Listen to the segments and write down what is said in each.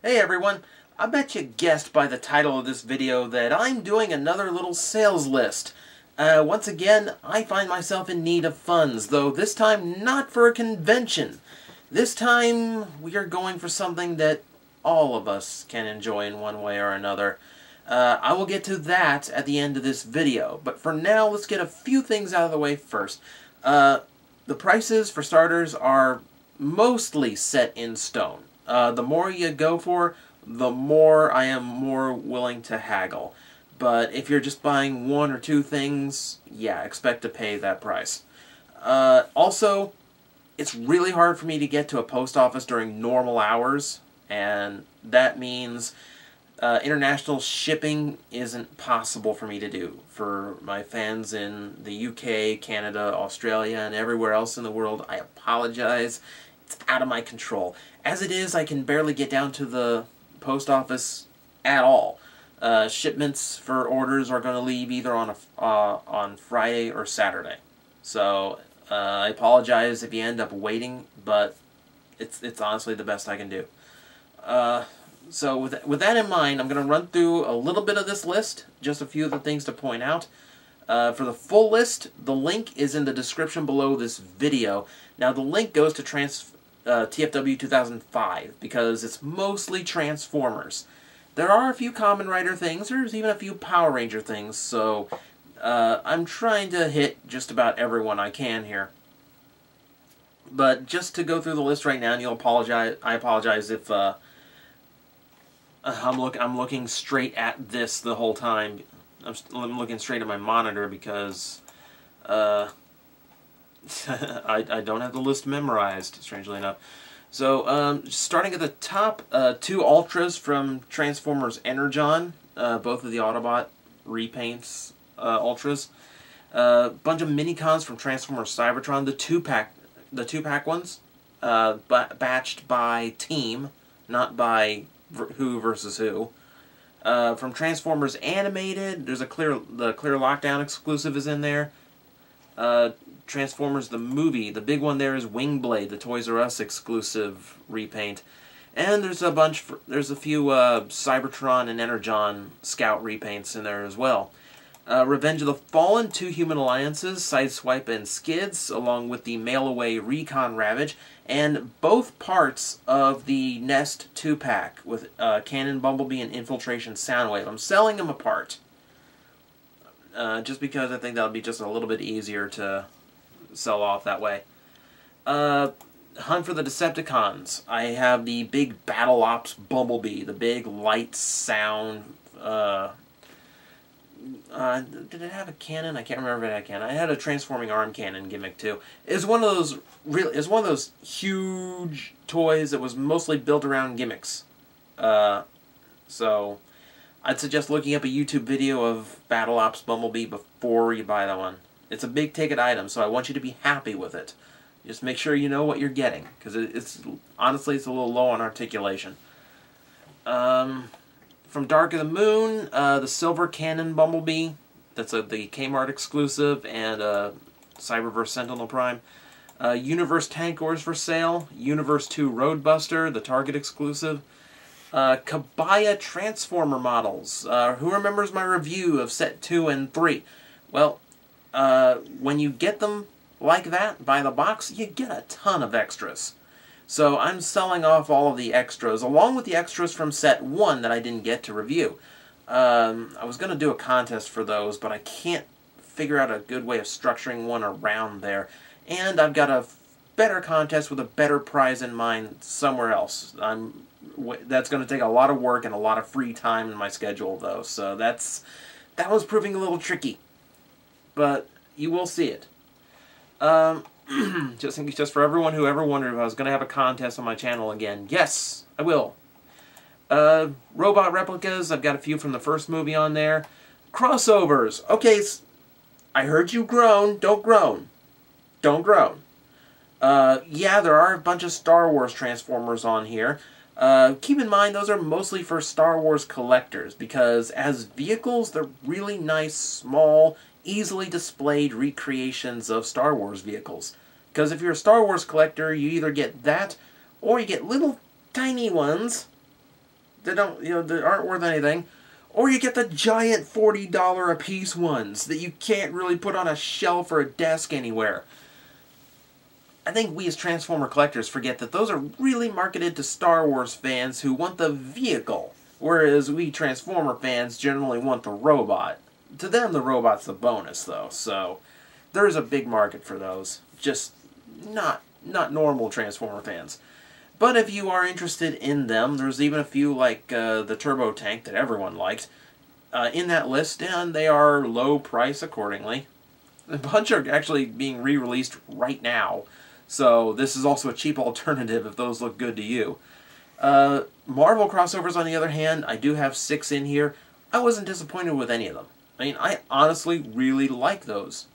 Hey everyone, I bet you guessed by the title of this video that I'm doing another little sales list. Once again, I find myself in need of funds, though this time not for a convention. This time we are going for something that all of us can enjoy in one way or another. I will get to that at the end of this video, but for now let's get a few things out of the way first. The prices, for starters, are mostly set in stone. The more you go for, the more I am more willing to haggle. But if you're just buying one or two things, yeah, expect to pay that price. Also, it's really hard for me to get to a post office during normal hours, and that means international shipping isn't possible for me to do. For my fans in the UK, Canada, Australia, and everywhere else in the world, I apologize. It's out of my control. As it is, I can barely get down to the post office at all. Shipments for orders are going to leave either on Friday or Saturday. So I apologize if you end up waiting, but it's honestly the best I can do. So with that in mind, I'm going to run through a little bit of this list, just a few of the things to point out. For the full list, the link is in the description below this video. Now the link goes to TFW 2005 because it's mostly Transformers. There are a few Kamen Rider things, there's even a few Power Ranger things, so I'm trying to hit just about everyone I can here. But just to go through the list right now, and I apologize if I'm looking straight at this the whole time. I'm looking straight at my monitor because I don't have the list memorized, strangely enough. So, starting at the top, two Ultras from Transformers Energon, both of the Autobot repaints, Ultras. Bunch of Minicons from Transformers Cybertron, the two-pack ones, batched by team, not by who versus who. From Transformers Animated, there's the Clear Lockdown exclusive is in there. Transformers the movie, the big one there is Wingblade, the Toys R Us exclusive repaint. And there's a few Cybertron and Energon Scout repaints in there as well. Revenge of the Fallen, two Human Alliances, Sideswipe and Skids, along with the Mail Away Recon Ravage, and both parts of the Nest 2-pack with Cannon Bumblebee and Infiltration Soundwave. I'm selling them apart, just because I think that'll be just a little bit easier to sell off that way. Hunt for the Decepticons. I have the big Battle Ops Bumblebee, the big light sound. Did it have a cannon? I can't remember if it had a cannon. I had a transforming arm cannon gimmick too. It's one of those huge toys that was mostly built around gimmicks. So I'd suggest looking up a YouTube video of Battle Ops Bumblebee before you buy that one. It's a big ticket item, so I want you to be happy with it. Just make sure you know what you're getting, because honestly it's a little low on articulation. From Dark of the Moon, the Silver Cannon Bumblebee, that's the Kmart exclusive, and Cyberverse Sentinel Prime. Universe Tank Wars for sale, Universe 2 Roadbuster, the Target exclusive. Kabaya Transformer models. Who remembers my review of set 2 and 3? Well, when you get them like that, by the box, you get a ton of extras. So I'm selling off all of the extras, along with the extras from set 1 that I didn't get to review. I was going to do a contest for those, but I can't figure out a good way of structuring one around there. And I've got a better contest with a better prize in mind somewhere else. That's going to take a lot of work and a lot of free time in my schedule, though. So that was proving a little tricky. But you will see it. Just for everyone who ever wondered if I was going to have a contest on my channel again. Yes, I will. Robot replicas, I've got a few from the first movie on there. Crossovers. Okay, I heard you groan. Don't groan. Don't groan. Yeah, there are a bunch of Star Wars Transformers on here. Keep in mind, those are mostly for Star Wars collectors, because as vehicles, they're really nice, small, easily displayed recreations of Star Wars vehicles. Because if you're a Star Wars collector, you either get that, or you get little tiny ones They don't, they aren't worth anything. Or you get the giant $40 a piece ones that you can't really put on a shelf or a desk anywhere. I think we as Transformer collectors forget that those are really marketed to Star Wars fans who want the vehicle, whereas we Transformer fans generally want the robot. To them, the robot's the bonus, though, so there's a big market for those. Just not normal Transformer fans. But if you are interested in them, there's even a few like the Turbo Tank that everyone liked in that list, and they are low price accordingly. A bunch are actually being re-released right now, so this is also a cheap alternative if those look good to you. Marvel crossovers, on the other hand, I do have 6 in here. I wasn't disappointed with any of them. I mean, I honestly really like those.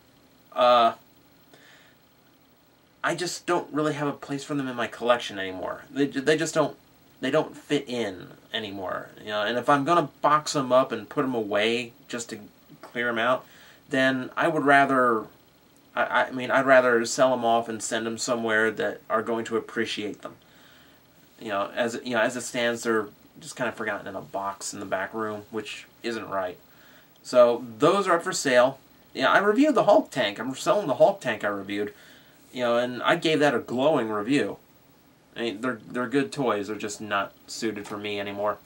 I just don't really have a place for them in my collection anymore. They just don't, they don't fit in anymore. And if I'm going to box them up and put them away just to clear them out, then I would rather, I mean, I'd rather sell them off and send them somewhere that are going to appreciate them. As it stands, they're just kind of forgotten in a box in the back room, which isn't right. So those are up for sale. I reviewed the Hulk tank. I'm selling the Hulk tank I reviewed. And I gave that a glowing review. I mean, they're good toys. They're just not suited for me anymore.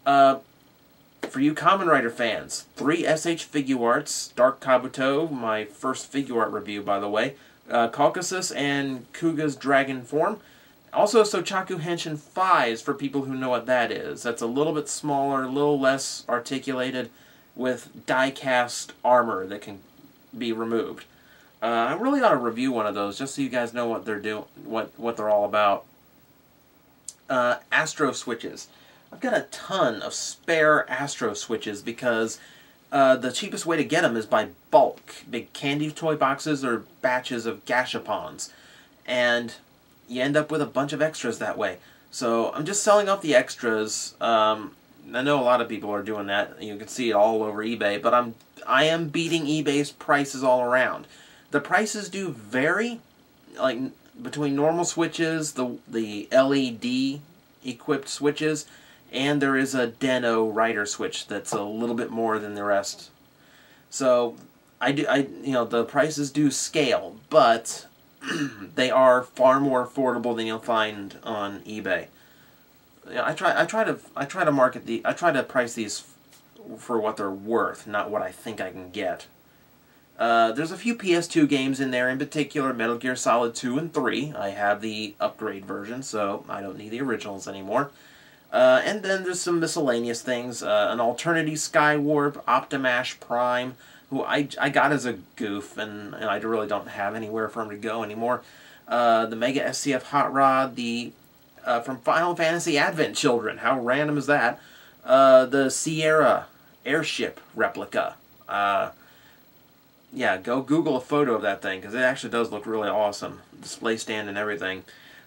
For you Kamen Rider fans, 3 SH Figuarts, Dark Kabuto, my first Figuart review, by the way, Caucasus, and Kuga's Dragon Form. Also, Sochaku Henshin 5s for people who know what that is. That's a little bit smaller, a little less articulated, with die-cast armor that can be removed. I really ought to review one of those just so you guys know what they're doing, what they're all about. Astro switches. I've got a ton of spare Astro switches because the cheapest way to get them is by bulk, big candy toy boxes or batches of gashapons, and you end up with a bunch of extras that way. So I'm just selling off the extras. I know a lot of people are doing that. You can see it all over eBay, but I am beating eBay's prices all around. The prices do vary, like between normal switches, the LED equipped switches, and there is a Deno Rider switch that's a little bit more than the rest. So the prices do scale, but they are far more affordable than you'll find on eBay. I try to price these for what they're worth, not what I think I can get. There's a few PS2 games in there, in particular Metal Gear Solid 2 and 3. I have the upgrade version, so I don't need the originals anymore. And then there's some miscellaneous things. An Alternity Skywarp, Optimash Prime, who I got as a goof, and I really don't have anywhere for him to go anymore. The Mega SCF Hot Rod, from Final Fantasy Advent Children. How random is that? The Sierra airship replica. Yeah, go Google a photo of that thing, because it actually does look really awesome. Display stand and everything.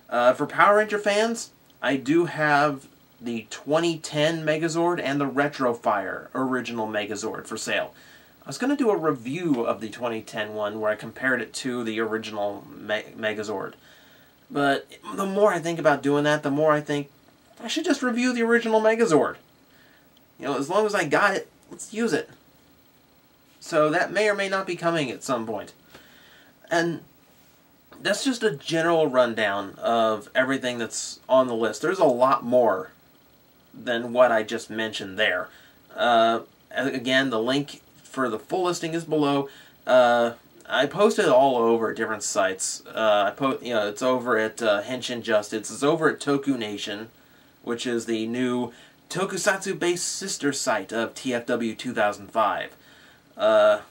For Power Ranger fans, I do have the 2010 Megazord and the Retrofire original Megazord for sale. I was going to do a review of the 2010 one where I compared it to the original Megazord. But the more I think about doing that, the more I think I should just review the original Megazord. As long as I got it, let's use it. So that may or may not be coming at some point. And that's just a general rundown of everything that's on the list. There's a lot more than what I just mentioned there. Again, the link for the full listing is below. I posted it all over different sites. It's over at Henshin Justice. It's over at Toku Nation, which is the new Tokusatsu-based sister site of TFW 2005. I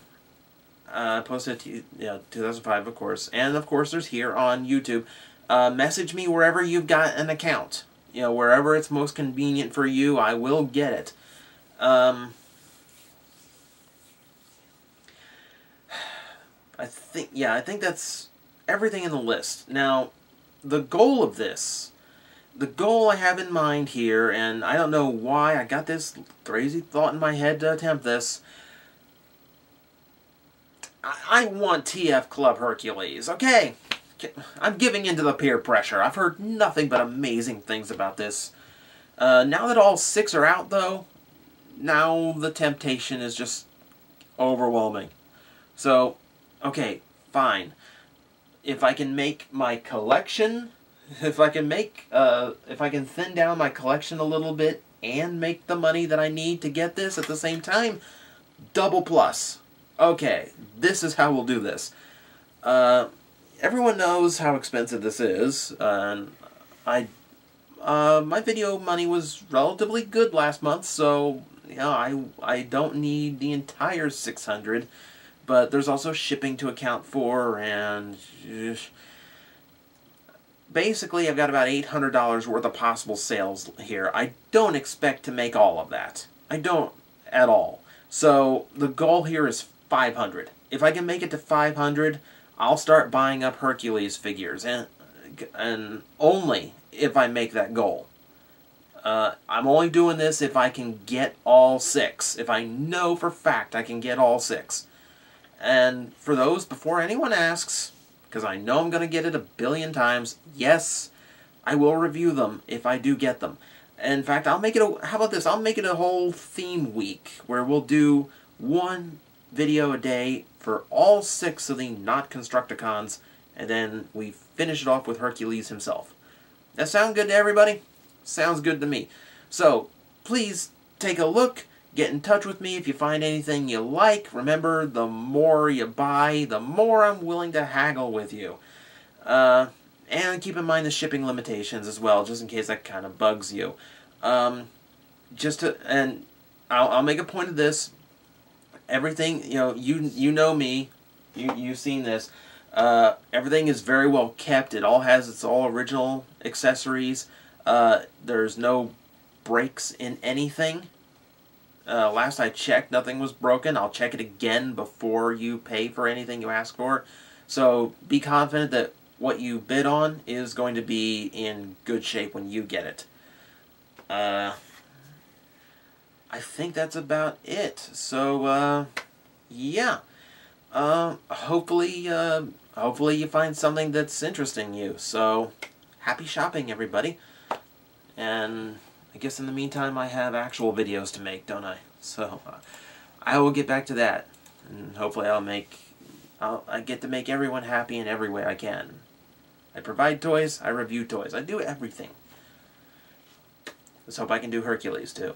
posted 2005, of course, and of course there's here on YouTube. Message me wherever you've got an account. Wherever it's most convenient for you, I will get it. I think that's everything in the list. Now, the goal of this, the goal I have in mind here, and I don't know why I got this crazy thought in my head to attempt this. I want TF Club Hercules, okay? I'm giving into the peer pressure. I've heard nothing but amazing things about this. Now that all 6 are out, though, now the temptation is just overwhelming. So, okay, fine. If I can make my collection, if I can thin down my collection a little bit and make the money that I need to get this at the same time, double plus. Okay, this is how we'll do this. Everyone knows how expensive this is, and my video money was relatively good last month, so you know, I don't need the entire 600, but there's also shipping to account for, and basically I've got about $800 worth of possible sales here. I don't expect to make all of that. I don't at all. So the goal here is 500. If I can make it to 500, I'll start buying up Hercules figures, and only if I make that goal. I'm only doing this if I can get all 6. If I know for fact I can get all 6. And for those, before anyone asks, because I know I'm going to get it a billion times, yes, I will review them if I do get them. In fact, I'll make it a, how about this? I'll make it a whole theme week where we'll do one video a day for all 6 of the not Constructicons, and then we finish it off with Hercules himself. That sound good to everybody? Sounds good to me. So, please take a look. Get in touch with me if you find anything you like. Remember, the more you buy, the more I'm willing to haggle with you. And keep in mind the shipping limitations as well, just in case that kind of bugs you. And I'll make a point of this. Everything, you know, you know me. You've seen this. Everything is very well kept. It all has its all original accessories. There's no breaks in anything. Last I checked, nothing was broken. I'll check it again before you pay for anything you ask for. So be confident that what you bid on is going to be in good shape when you get it. I think that's about it. So, yeah. Hopefully you find something that's interesting you. So, happy shopping, everybody. And I guess in the meantime, I have actual videos to make, don't I? So, I will get back to that. And hopefully I get to make everyone happy in every way I can. I provide toys, I review toys, I do everything. Let's hope I can do Hercules, too.